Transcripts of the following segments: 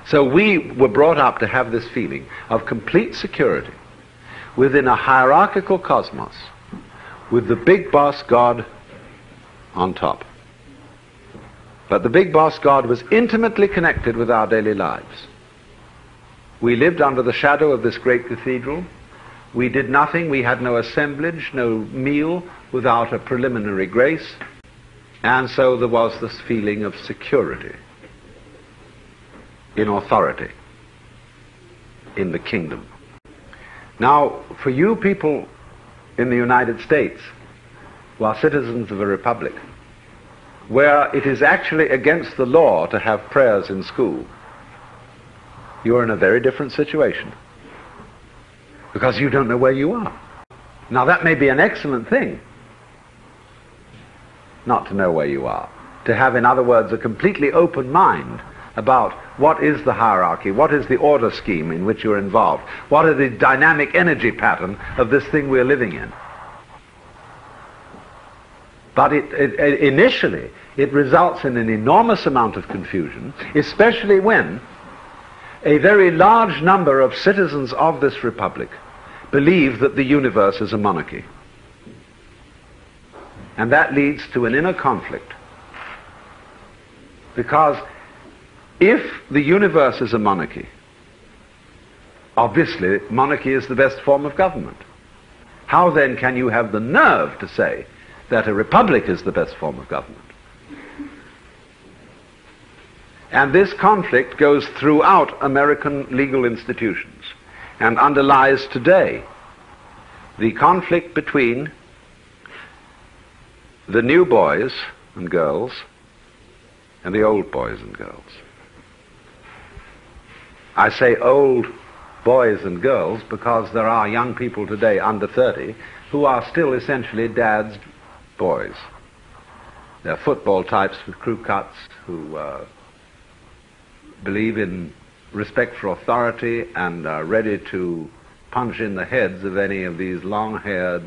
So we were brought up to have this feeling of complete security within a hierarchical cosmos with the big boss God on top. But the big boss God was intimately connected with our daily lives. We lived under the shadow of this great cathedral. We did nothing. We had no assemblage, no meal without a preliminary grace. And so there was this feeling of security in authority in the kingdom. Now, for you people in the United States who are citizens of a republic, where it is actually against the law to have prayers in school, you are in a very different situation because you don't know where you are. Now, that may be an excellent thing, not to know where you are, to have, in other words, a completely open mind about what is the hierarchy, what is the order scheme in which you're involved, what is the dynamic energy pattern of this thing we're living in. But initially, it results in an enormous amount of confusion, especially when a very large number of citizens of this republic believe that the universe is a monarchy. And that leads to an inner conflict. Because if the universe is a monarchy, obviously monarchy is the best form of government. How then can you have the nerve to say that a republic is the best form of government? And this conflict goes throughout American legal institutions and underlies today the conflict between the new boys and girls and the old boys and girls. I say old boys and girls because there are young people today under 30 who are still essentially dad's boys. They're football types with crew cuts who believe in respect for authority and are ready to punch in the heads of any of these long-haired,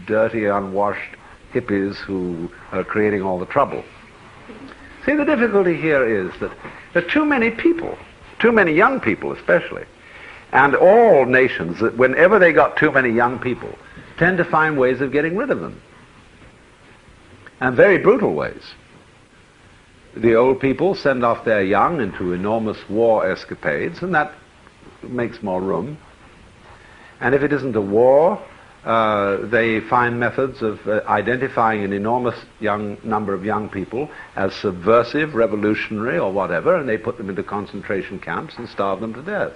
dirty, unwashed hippies who are creating all the trouble. See, the difficulty here is that there are too many people, too many young people especially, and all nations, that whenever they got too many young people, tend to find ways of getting rid of them, and very brutal ways. The old people send off their young into enormous war escapades, and that makes more room. And if it isn't a war, they find methods of identifying an enormous number of young people as subversive, revolutionary, or whatever, and they put them into concentration camps and starve them to death.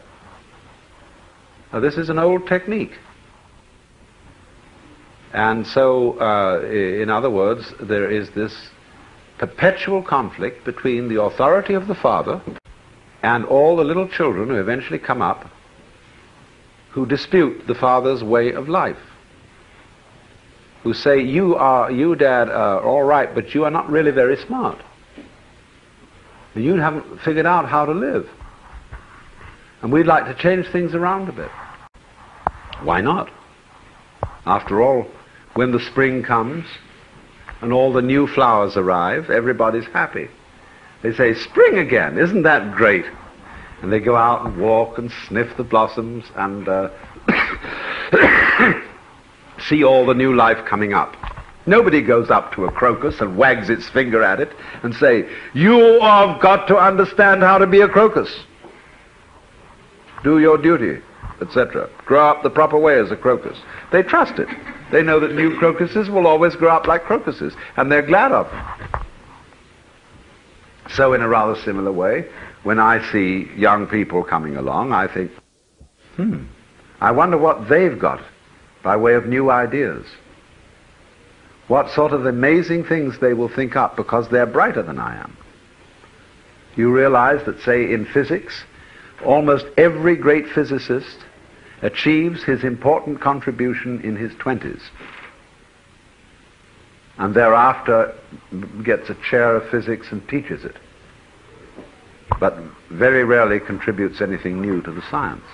Now, this is an old technique. And so, in other words, there is this perpetual conflict between the authority of the father and all the little children who eventually come up who dispute the father's way of life, who say, you Dad, are all right, but you are not really very smart. And you haven't figured out how to live. And we'd like to change things around a bit. Why not? After all, when the spring comes and all the new flowers arrive, everybody's happy. They say, spring again, isn't that great? And they go out and walk and sniff the blossoms and see all the new life coming up. Nobody goes up to a crocus and wags its finger at it and say, you have got to understand how to be a crocus. Do your duty, etc. Grow up the proper way as a crocus. They trust it. They know that new crocuses will always grow up like crocuses, and they're glad of it. So in a rather similar way, when I see young people coming along, I think, I wonder what they've got by way of new ideas. What sort of amazing things they will think up because they're brighter than I am. You realize that, say, in physics, almost every great physicist achieves his important contribution in his 20s, and thereafter gets a chair of physics and teaches it, but very rarely contributes anything new to the science.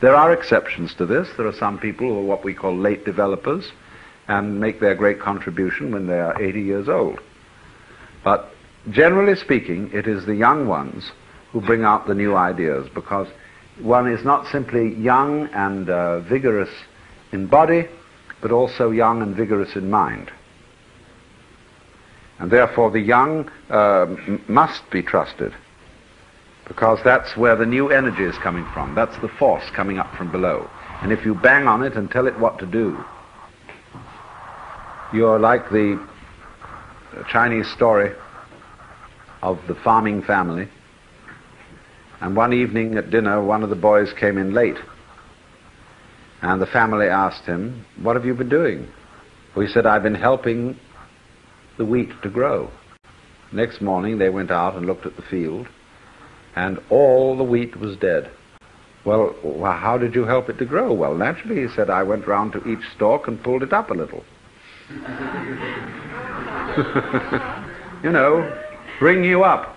There are exceptions to this. There are some people who are what we call late developers and make their great contribution when they are 80 years old. But generally speaking, it is the young ones who bring out the new ideas, because one is not simply young and vigorous in body, but also young and vigorous in mind. And therefore the young must be trusted, because that's where the new energy is coming from. That's the force coming up from below. And if you bang on it and tell it what to do, you're like the Chinese story of the farming family. And one evening at dinner, one of the boys came in late. And the family asked him, "What have you been doing?" Well, he said, "I've been helping the wheat to grow." Next morning they went out and looked at the field, and all the wheat was dead. Well, how did you help it to grow? Well, naturally, he said, "I went round to each stalk and pulled it up a little." You know, bring you up.